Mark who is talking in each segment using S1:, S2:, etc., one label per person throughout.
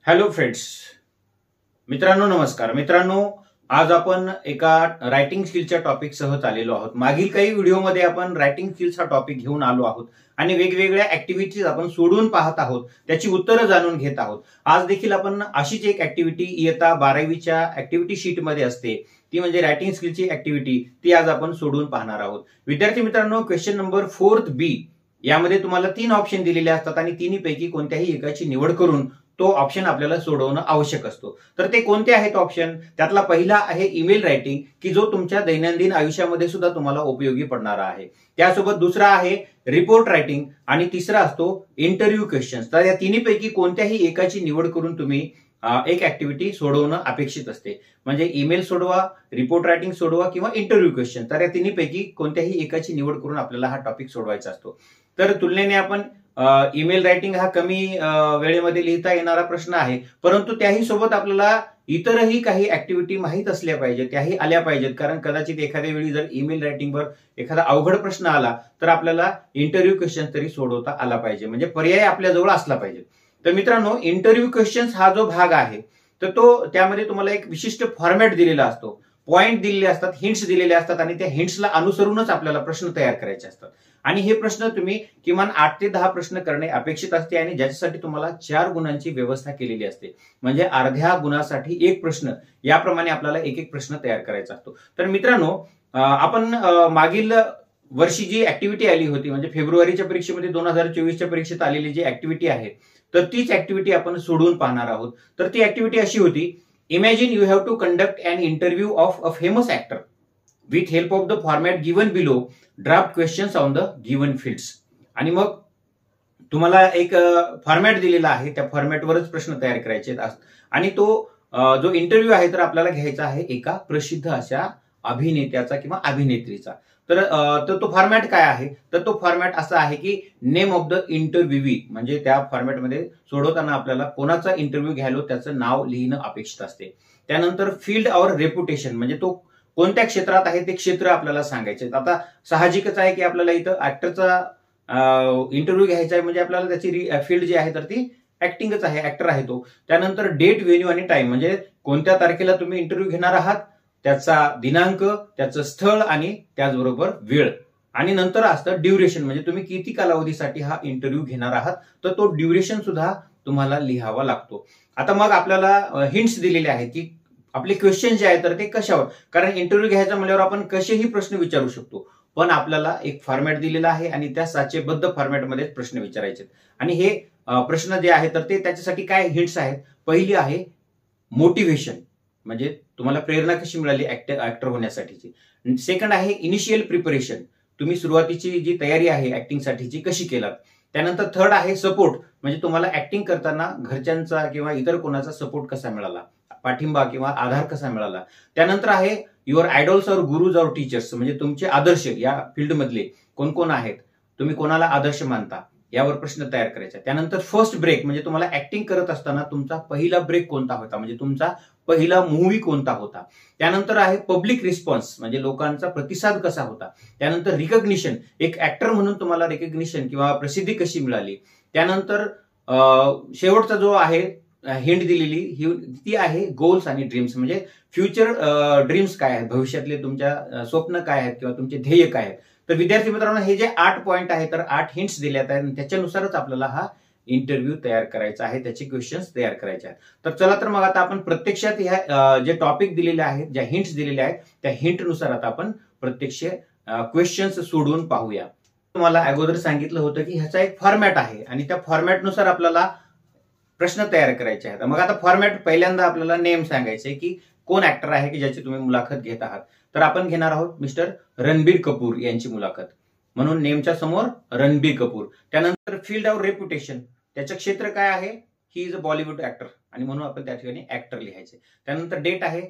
S1: Hello friends, मित्रांनो नमस्कार. मित्रांनो, आज आपण एका रायटिंग स्किलच्या टॉपिक सह आलेलो आहोत. मागील काही व्हिडिओमध्ये आपण रायटिंग स्किल्स हा टॉपिक घेऊन आलो आहोत आणि वेगवेगळ्या ऍक्टिव्हिटीज आपण सोडून पाहत आहोत, त्याची उत्तरं जाणून घेत आहोत. आज देखील आपण अशीच एक ऍक्टिव्हिटी इयत्ता 12वीच्या ऍक्टिव्हिटी शीट मध्ये असते, ती म्हणजे रायटिंग स्किलची ऍक्टिव्हिटी, ती आज आपण सोडून पाहणार आहोत. विद्यार्थी मित्रांनो, क्वेश्चन नंबर 4B यामध्ये तुम्हाला 3 ऑप्शन दिलेले असतात आणि तिन्हीपैकी कोणत्याही एकाची निवड करून तो ऑप्शन आपल्याला सोडवणं आवश्यक असतो. तर ते कोणते आहेत ऑप्शन? त्यातला पहिला आहे ईमेल रायटिंग, की जो तुमच्या दैनंदिन आयुष्यामध्ये सुद्धा तुम्हाला उपयोगी पडणारा आहे. त्यासोबत दुसरा आहे रिपोर्ट रायटिंग आणि तिसरा असतो इंटरव्ह्यू क्वेश्चन्स. तर या तिन्हीपैकी कोणत्याही एकाची निवड करून तुम्ही एक ऍक्टिव्हिटी सोडवणं अपेक्षित असते. म्हणजे ईमेल सोडवा, रिपोर्ट रायटिंग सोडवा किंवा इंटरव्ह्यू क्वेश्चन. तर या तिन्हीपैकी कोणत्याही एकाची निवड करून आपल्याला हा टॉपिक सोडवायचा असतो. तर तुलनेने आपण ईमेल रायटिंग हा कमी वेळेमध्ये लिहिता येणारा प्रश्न आहे, परंतु त्याही सोबत आपल्याला इतरही काही ऍक्टिव्हिटी माहीत असल्या पाहिजेत, त्याही आल्या पाहिजेत. कारण कदाचित एखाद्या वेळी जर ईमेल रायटिंगवर एखादा अवघड प्रश्न आला तर आपल्याला इंटरव्ह्यू क्वेश्चन तरी सोडवता आला पाहिजे, म्हणजे पर्याय आपल्याजवळ असला पाहिजे. तर मित्रांनो, इंटरव्ह्यू क्वेश्चन्स हा जो भाग आहे तर तो त्यामध्ये तुम्हाला एक विशिष्ट फॉर्मॅट दिलेला असतो, पॉइंट दिलेले असतात, हिंट्स दिलेले असतात आणि त्या हिंट्सला अनुसरूनच आपल्याला प्रश्न तयार करायचे असतात. आणि हे प्रश्न तुम्ही किमान 8 ते 10 प्रश्न करणे अपेक्षित असते आणि ज्याच्यासाठी तुम्हाला 4 गुणांची व्यवस्था केलेली असते. म्हणजे अर्ध्या गुणासाठी 1 प्रश्न, याप्रमाणे आपल्याला एक एक प्रश्न तयार करायचा असतो. तर मित्रांनो, आपण मागील वर्षी जी ऍक्टिव्हिटी आली होती, म्हणजे फेब्रुवारीच्या परीक्षेमध्ये 2024च्या परीक्षेत आलेली जी ऍक्टिव्हिटी आहे, तर तीच ऍक्टिव्हिटी आपण सोडवून पाहणार आहोत. तर ती ऍक्टिव्हिटी अशी होती: imagine you have to conduct an interview of a famous actor with help of the format given below. Draft questions on the given fields. आणि मग तुम्हाला एक फॉर्मॅट दिलेला आहे, त्या फॉर्मॅटवरच प्रश्न तयार करायचे आणि तो जो इंटरव्ह्यू आहे तर आपल्याला घ्यायचा आहे एका प्रसिद्ध अशा अभिनेत्याचा किंवा अभिनेत्रीचा. तर तो फॉर्मॅट काय आहे? तर तो फॉर्मॅट असा आहे की नेम ऑफ द इंटरव्ह्यूवी, म्हणजे त्या फॉर्मॅटमध्ये सोडवताना आपल्याला कोणाचा इंटरव्ह्यू घ्यायलो त्याचं नाव लिहिणं अपेक्षित असते. त्यानंतर फील्ड और रेप्युटेशन, म्हणजे तो कोणत्या क्षेत्रात आहे ते क्षेत्र आपल्याला सांगायचे. आता साहजिकच आहे की आपल्याला इथं ऍक्टरचा इंटरव्ह्यू घ्यायचा आहे, म्हणजे आपल्याला त्याची फील्ड जी आहे तर ती ऍक्टिंगच आहे, ऍक्टर आहे तो. त्यानंतर डेट, व्हेन्यू आणि टाइम, म्हणजे कोणत्या तारखेला तुम्ही इंटरव्ह्यू घेणार आहात, त्याचा दिनांक, त्याचं स्थळ आणि त्याचबरोबर वेळ. आणि नंतर असतं ड्युरेशन, म्हणजे तुम्ही किती कालावधीसाठी हा इंटरव्ह्यू घेणार आहात, तर तो ड्युरेशन सुद्धा तुम्हाला लिहावा लागतो. आता मग आपल्याला हिंट्स दिलेले आहेत की आपले क्वेश्चन जे आहे तर ते कशावर, कारण इंटरव्ह्यू घ्यायचा म्हणल्यावर आपण कसेही प्रश्न विचारू शकतो, पण आपल्याला एक फॉर्मॅट दिलेला आहे आणि त्या साचेबद्ध फॉर्मॅटमध्ये प्रश्न विचारायचे. आणि हे प्रश्न जे आहे तर ते त्याच्यासाठी काय हिंट्स आहेत? पहिली आहे मोटिव्हेशन, म्हणजे तुम्हाला प्रेरणा कशी मिळाली ऍक्टर होण्यासाठीची. सेकंड आहे इनिशियल प्रिपरेशन, तुम्ही सुरुवातीची जी तयारी आहे ऍक्टिंगसाठीची कशी केलात. त्यानंतर थर्ड आहे सपोर्ट, म्हणजे तुम्हाला ऍक्टिंग करताना घरच्यांचा किंवा इतर कोणाचा सपोर्ट कसा मिळाला, पाठिंबा किंवा आधार कसा मिळाला. त्यानंतर आहे युअर आयडॉल्स और गुरुज और टीचर्स, म्हणजे तुमचे आदर्श या फील्डमधले कोण कोण आहेत, तुम्ही कोणाला आदर्श मानता, यावर प्रश्न तयार करायचा. त्यानंतर फर्स्ट ब्रेक, म्हणजे तुम्हाला ऍक्टिंग करत असताना तुमचा पहिला ब्रेक कोणता होता, म्हणजे तुमचा पहिला मूव्ही कोणता होता. त्यानंतर आहे पब्लिक रिस्पॉन्स, म्हणजे लोकांचा प्रतिसाद कसा होता. त्यानंतर रिकग्निशन, एक ऍक्टर म्हणून तुम्हाला रिकग्निशन किंवा प्रसिद्धी कशी मिळाली. त्यानंतर शेवटचा जो आहे हिंट दिलेली ती आहे गोल्स आणि ड्रीम्स, म्हणजे फ्युचर ड्रीम्स काय आहेत, भविष्यातले तुमच्या स्वप्न काय आहेत किंवा तुमचे ध्येय काय आहेत. तर विद्यार्थी मित्रांनो, हे जे 8 पॉइंट आहेत तर 8 हिंट्स दिल्यात आहेत आणि त्याच्यानुसारच आपल्याला हा इंटरव्ह्यू तयार करायचा आहे, त्याचे क्वेश्चन्स तयार करायचे आहेत. तर चला तर मग आता आपण प्रत्यक्षात ह्या जे टॉपिक दिलेले आहेत, ज्या हिंट्स दिलेल्या आहेत त्या हिंटनुसार आता आपण प्रत्यक्ष क्वेश्चन्स सोडवून पाहूया. तुम्हाला अगोदर सांगितलं होतं की ह्याचा एक फॉर्मॅट आहे आणि त्या फॉर्मॅटनुसार आपल्याला प्रश्न तयार करायचे आहेत. मग आता फॉर्मॅट पहिल्यांदा आपल्याला नेम सांगायचे की कोण ऍक्टर आहे की ज्याची तुम्ही मुलाखत घेत आहात. तर आपण घेणार आहोत मिस्टर रणबीर कपूर यांची मुलाखत, म्हणून नेमच्या समोर रणबीर कपूर. त्यानंतर फील्ड ऑफ रेप्युटेशन, त्याचं क्षेत्र काय आहे, he is a Bollywood actor, आणि म्हणून आपण त्या ठिकाणी ऍक्टर लिहायचे. त्यानंतर डेट आहे,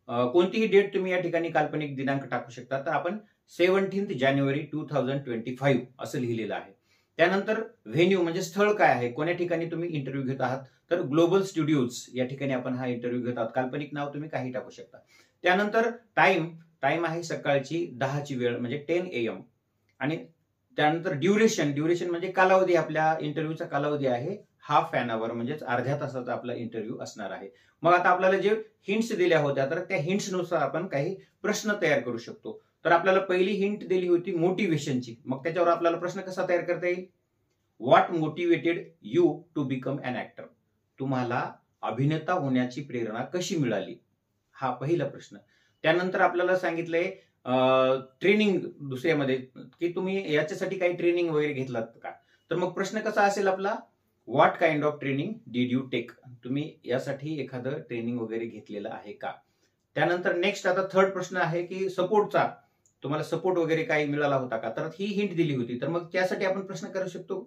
S1: कोणतीही डेट तुम्ही या ठिकाणी काल्पनिक दिनांक टाकू शकता, तर आपण 17 जानेवारी 2025 असं लिहिलेलं आहे. त्यानंतर व्हेन्यू, म्हणजे स्थळ काय आहे, कोण्या ठिकाणी तुम्ही इंटरव्ह्यू घेत आहात, तर ग्लोबल स्टुडिओज या ठिकाणी आपण हा इंटरव्ह्यू घेत आहात. काल्पनिक नाव तुम्ही काही टाकू शकता. त्यानंतर टाइम आहे सकाळची 10ची वेळ, म्हणजे 10 AM. आणि त्यानंतर ड्युरेशन म्हणजे कालावधी, आपल्या इंटरव्ह्यूचा कालावधी आहे हाफ एन आवर, म्हणजेच अर्ध्या तासाचा आपला इंटरव्ह्यू असणार आहे. मग आता आपल्याला जे हिंट्स दिल्या होत्या तर त्या हिंट्सनुसार आपण काही प्रश्न तयार करू शकतो. तर आपल्याला पहिली हिंट दिली होती मोटिवेशनची. मग त्याच्यावर आपल्याला प्रश्न कसा तयार करता येईल? What motivated you to become an actor? तुम्हाला अभिनेता होण्याची प्रेरणा कशी मिळाली? हा पहिला प्रश्न. त्यानंतर आपल्याला सांगितलंय ट्रेनिंग दुसऱ्यामध्ये, की तुम्ही याच्यासाठी काही ट्रेनिंग वगैरे घेतलात का? तर मग प्रश्न कसा असेल आपला? What kind of training did you take? तुम्ही यासाठी एखादं ट्रेनिंग वगैरे घेतलेलं आहे का? त्यानंतर नेक्स्ट आता थर्ड प्रश्न आहे की सपोर्टचा, तुम्हाला सपोर्ट वगैरे काही मिळाला होता का? तर ही हिंट दिली होती. तर मग त्यासाठी आपण प्रश्न करू शकतो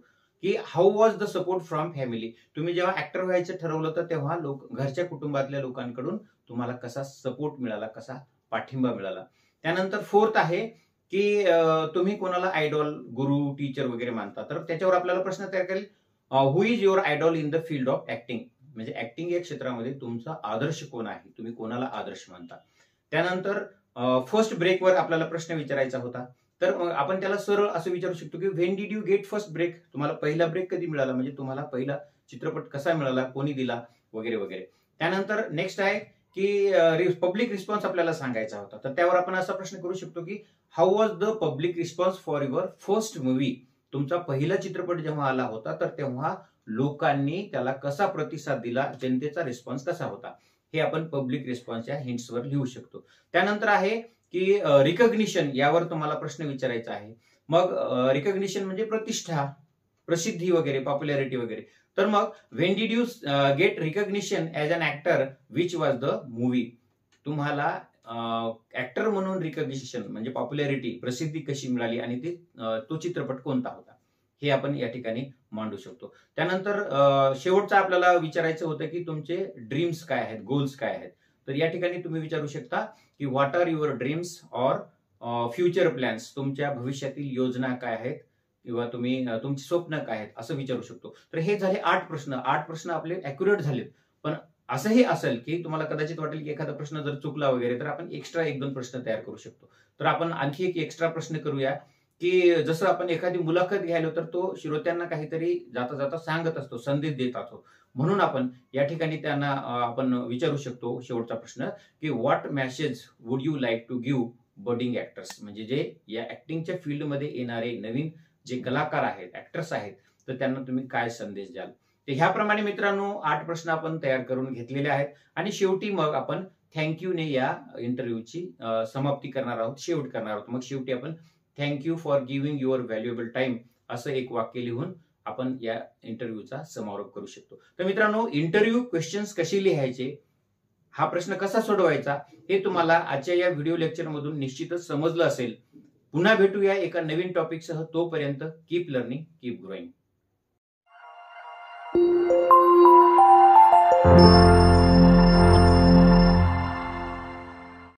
S1: की how was the support from family? तुम्ही जेव्हा ऍक्टर व्हायचं ठरवलं तर तेव्हा घरच्या कुटुंबातल्या लोकांकडून तुम्हाला कसा सपोर्ट मिळाला, कसा पाठिंबा मिळाला? त्यानंतर फोर्थ आहे की तुम्ही कोणाला आयडॉल, गुरु, टीचर वगैरे मानता? तर त्याच्यावर आपल्याला प्रश्न तयार करेल, who is your idol in the field of acting? म्हणजे ऍक्टिंग या क्षेत्रामध्ये तुमचा आदर्श कोण आहे? तुम्ही कोणाला आदर्श मानता? त्यानंतर फर्स्ट ब्रेकवर आपल्याला प्रश्न विचारायचा होता. तर आपण त्याला सरळ असं विचारू शकतो की when did you get first break? तुम्हाला पहिला ब्रेक कधी मिळाला? म्हणजे तुम्हाला पहिला चित्रपट कसा मिळाला, कोणी दिला, वगैरे वगैरे. त्यानंतर नेक्स्ट आहे की पब्लिक रिस्पॉन्स आपल्याला सांगायचा होता. तर त्यावर आपण असा प्रश्न करू शकतो की how was the public response for your first movie? तुमचा पहिला चित्रपट जेव्हा आला होता तर तेव्हा लोकांनी त्याला कसा प्रतिसाद दिला, जनतेचा रिस्पॉन्स कसा होता? हे आपण पब्लिक रिस्पॉन्सच्या हिंट्सवर लिहू शकतो. त्यानंतर आहे की रिकग्निशन, यावर तुम्हाला प्रश्न विचारायचा आहे. मग रिकग्निशन म्हणजे प्रतिष्ठा, प्रसिद्धी वगैरे, पॉप्युलॅरिटी वगैरे. तर मग when did you get recognition as an actor, which was the movie? तुम्हाला ऍक्टर म्हणून रिकग्निशन म्हणजे पॉप्युलॅरिटी, प्रसिद्धी कशी मिळाली आणि तो चित्रपट कोणता होता? हे आपण या ठिकाणी मांडू शकतो. त्यानंतर शेवटचा आपल्याला विचारायचं होतं की तुमचे ड्रीम्स काय आहेत, गोल्स काय आहेत? तर या ठिकाणी तुम्ही विचारू शकता की what are your dreams or future plans? तुमच्या भविष्यातील योजना काय आहेत किंवा तुमची स्वप्न काय आहेत, असं विचारू शकतो. तर हे झाले 8 प्रश्न. 8 प्रश्न आपले अॅक्युरेट झालेत. पण असंही असेल की तुम्हाला कदाचित वाटेल की एखादा प्रश्न जर चुकला वगैरे तर आपण एक्स्ट्रा 1-2 प्रश्न तयार करू शकतो. तर आपण आणखी एक एक्स्ट्रा प्रश्न करूया की जसं आपण एखादी मुलाखत घ्यायलो तर तो श्रोत्यांना काहीतरी जाता जाता सांगत असतो, संदेश देत असतो. म्हणून आपण या ठिकाणी त्यांना आपण विचारू शकतो शेवटचा प्रश्न की what message would you like to give budding actors? म्हणजे जे या ऍक्टिंगच्या फील्डमध्ये येणारे नवीन जे कलाकार आहेत, ऍक्टर्स आहेत, तर त्यांना तुम्ही काय संदेश द्याल? तर ह्याप्रमाणे मित्रांनो 8 प्रश्न आपण तयार करून घेतलेले आहेत आणि शेवटी मग आपण थँक्यूने या इंटरव्ह्यूची समाप्ती करणार आहोत, शेवट करणार आहोत. मग शेवटी आपण thank you for giving your valuable time असं एक वाक्य लिहून आपण या इंटरव्ह्यूचा समारोप करू शकतो. तर मित्रांनो, इंटरव्ह्यू क्वेश्चन्स कसे लिहायचे, हा प्रश्न कसा सोडवायचा, हे तुम्हाला आजच्या या व्हिडिओ लेक्चर मधून निश्चितच समजलं असेल. पुन्हा भेटूया एका नवीन टॉपिकसह. तोपर्यंत कीप लर्निंग, कीप ग्रोईंग.